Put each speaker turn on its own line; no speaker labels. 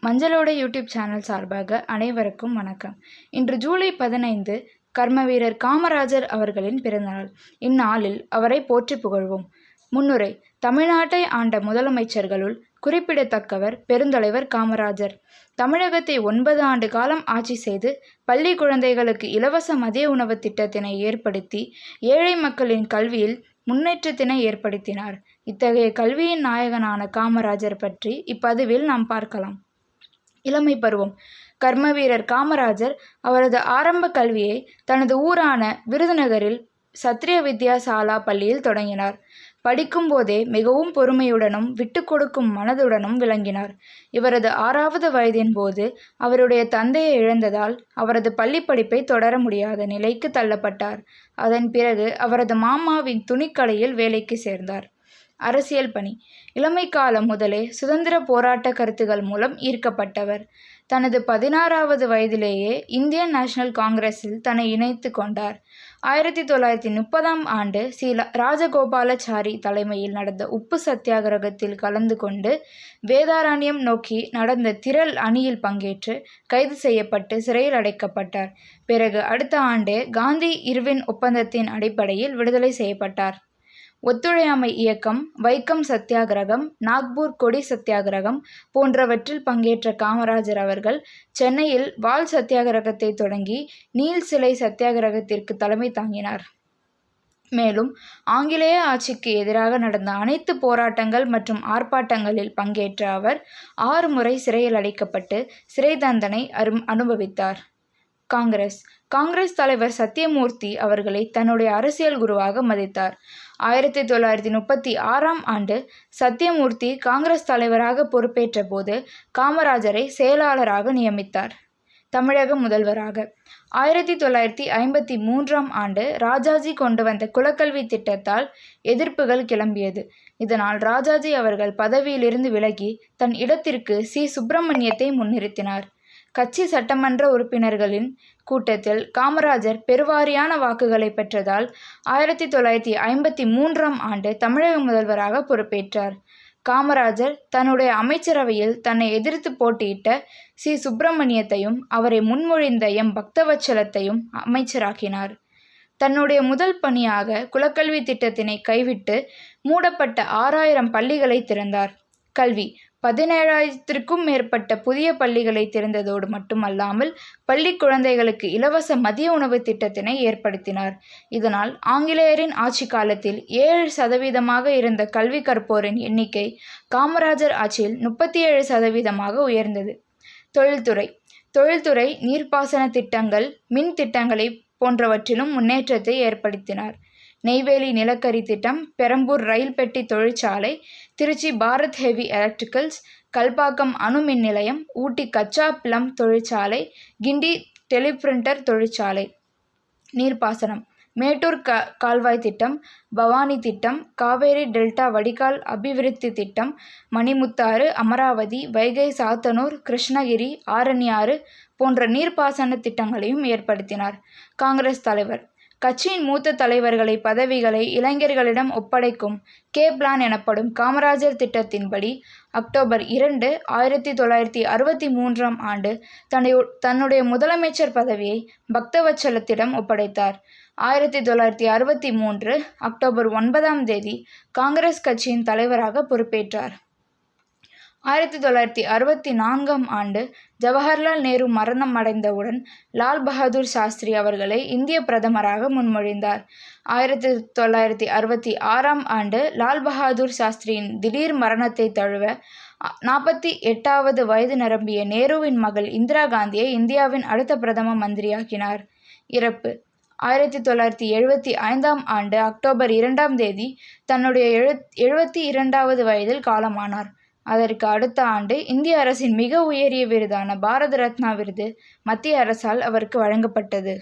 மஞ்சளோட YouTube channel சார்பாக அனைவருக்கும் வணக்கம். இன்று ஜூலை 15 கர்மவீரர் காமராஜர் அவர்களின் பிறந்தநாள். இந்நாளில் அவரை போற்றி புகழ்வோம். முன்னுரை. தமிழ்நாட்டை ஆண்ட முதலமைச்சர்களுள் குறிப்பிடத்தக்கவர் பெருந்தலைவர் காமராஜர். தமிழகத்தை 9 ஆண்டு காலம் ஆட்சி செய்து பள்ளி குழந்தைகளுக்கு இலவச மதிய உணவு திட்டத்தினை ஏற்படுத்தி ஏழை மக்களின் கல்வியில் முன்னேற்றத்தினை ஏற்படுத்தினார். இத்தகைய கல்வியின் நாயகனான காமராஜர் பற்றி இப்பதிவில் நாம் பார்க்கலாம். இளமை பருவம். கர்மவீரர் காமராஜர் அவரது ஆரம்ப கல்வியை தனது ஊரான விருதுநகரில் சத்ரிய வித்யாசாலா பள்ளியில் தொடங்கினார். படிக்கும் போதே மிகவும் பொறுமையுடனும் விட்டு கொடுக்கும் மனதுடனும் விளங்கினார். இவரது 6வது வயதின் போது அவருடைய தந்தையை இழந்ததால் அவரது பள்ளி படிப்பை தொடர முடியாத நிலைக்கு தள்ளப்பட்டார். அதன் பிறகு அவரது மாமாவின் துணிக்கடையில் வேலைக்கு சேர்ந்தார். அரசியல் பணி. இளமை காலம் முதலே சுதந்திர போராட்ட கருத்துகள் மூலம் ஈர்க்கப்பட்டவர். தனது 16வது வயதிலேயே இந்தியன் நேஷனல் காங்கிரஸில் தன்னை இணைத்து கொண்டார். 1930ஆம் ஆண்டு ராஜகோபாலாச்சாரி தலைமையில் நடந்த உப்பு சத்தியாகிரகத்தில் கலந்து கொண்டு வேதாரண்யம் நோக்கி நடந்த திரள் அணியில் பங்கேற்று கைது செய்யப்பட்டு சிறையில் அடைக்கப்பட்டார். பிறகு அடுத்த ஆண்டே காந்தி இர்வின் ஒப்பந்தத்தின் அடிப்படையில் விடுதலை செய்யப்பட்டார். ஒத்துழையாமை இயக்கம், வைக்கம் சத்தியாகிரகம், நாக்பூர் கொடி சத்தியாகிரகம் போன்றவற்றில் பங்கேற்ற காமராஜர் அவர்கள் சென்னையில் வால் சத்தியாகிரகத்தை தொடங்கி நீல் சிலை சத்தியாகிரகத்திற்கு தலைமை தாங்கினார். மேலும் ஆங்கிலேய ஆட்சிக்கு எதிராக நடந்த அனைத்து போராட்டங்கள் மற்றும் ஆர்ப்பாட்டங்களில் பங்கேற்ற அவர் 6 முறை சிறையில் அடைக்கப்பட்டு சிறை தண்டனை அனுபவித்தார். காங்கிரஸ் தலைவர் சத்தியமூர்த்தி அவர்களை தன்னுடைய அரசியல் குருவாக மதித்தார். 1936ஆம் ஆண்டு சத்தியமூர்த்தி காங்கிரஸ் தலைவராக பொறுப்பேற்ற போது காமராஜரை செயலாளராக நியமித்தார். தமிழக முதல்வராக 1953ஆம் ஆண்டு ராஜாஜி கொண்டு வந்த குலக்கல்வி திட்டத்தால் எதிர்ப்புகள் கிளம்பியது. இதனால் ராஜாஜி அவர்கள் பதவியிலிருந்து விலகி தன் இடத்திற்கு சி. சுப்பிரமணியத்தை முன்னிறுத்தினார். கட்சி சட்டமன்ற உறுப்பினர்களின் கூட்டத்தில் காமராஜர் பெருவாரியான வாக்குகளை பெற்றதால் 1953ஆம் ஆண்டு தமிழக முதல்வராக பொறுப்பேற்றார். காமராஜர் தன்னுடைய அமைச்சரவையில் தன்னை எதிர்த்து போட்டியிட்ட சி. சுப்பிரமணியத்தையும் அவரை முன்மொழிந்த எம். பக்தவச்சலத்தையும் அமைச்சராக்கினார். தன்னுடைய முதல் பணியாக குலக்கல்வி திட்டத்தினை கைவிட்டு மூடப்பட்ட 6000 பள்ளிகளை திறந்தார். கல்வி 17,000க்கும் மேற்பட்ட புதிய பள்ளிகளை திறந்ததோடு மட்டுமல்லாமல் பள்ளி குழந்தைகளுக்கு இலவச மதிய உணவு திட்டத்தினை ஏற்படுத்தினார். இதனால் ஆங்கிலேயரின் ஆட்சி காலத்தில் 7% இருந்த கல்வி கற்போரின் எண்ணிக்கை காமராஜர் ஆட்சியில் 37% உயர்ந்தது. தொழில்துறை நீர்ப்பாசன திட்டங்கள், மின் திட்டங்களை போன்றவற்றிலும் முன்னேற்றத்தை ஏற்படுத்தினார். நெய்வேலி நிலக்கரி திட்டம், பெரம்பூர் ரயில் பெட்டி தொழிற்சாலை, திருச்சி பாரத் ஹெவி எலக்ட்ரிக்கல்ஸ், கல்பாக்கம் அணு மின் நிலையம், ஊட்டி கச்சா பிளம் தொழிற்சாலை, கிண்டி டெலிபிரிண்டர் தொழிற்சாலை. நீர்ப்பாசனம் மேட்டூர் கால்வாய் திட்டம், பவானி திட்டம், காவேரி டெல்டா வடிகால் அபிவிருத்தி திட்டம், மணிமுத்தாறு, அமராவதி, வைகை சாத்தனூர், கிருஷ்ணகிரி, ஆரணியாறு போன்ற நீர்ப்பாசன திட்டங்களையும் ஏற்படுத்தினார். காங்கிரஸ் தலைவர். கட்சியின் மூத்த தலைவர்களை பதவிகளை இளைஞர்களிடம் ஒப்படைக்கும் பிளான் எனப்படும் காமராஜர் திட்டத்தின்படி அக்டோபர் 2, 1963ஆம் ஆண்டு தன்னுடைய முதலமைச்சர் பதவியை பக்தவச்சலத்திடம் ஒப்படைத்தார். 1963 அக்டோபர் 9ஆம் தேதி காங்கிரஸ் கட்சியின் தலைவராக பொறுப்பேற்றார். 1964ஆம் ஆண்டு ஜவஹர்லால் நேரு மரணம் அடைந்தவுடன் லால் பகதூர் சாஸ்திரி அவர்களை இந்திய பிரதமராக முன்மொழிந்தார். 1966ஆம் ஆண்டு லால் பகதூர் சாஸ்திரியின் திடீர் மரணத்தை தழுவ 48வது வயது நிரம்பிய நேருவின் மகள் இந்திரா காந்தியை இந்தியாவின் அடுத்த பிரதம மந்திரியாக்கினார். இறப்பு 1975ஆம் ஆண்டு அக்டோபர் 2ஆம் தேதி தன்னுடைய 72வது வயதில் காலமானார். அதற்கு அடுத்த ஆண்டு இந்திய அரசின் மிக உயரிய விருதான பாரத ரத்னா விருது மத்திய அரசால் அவருக்கு வழங்கப்பட்டது.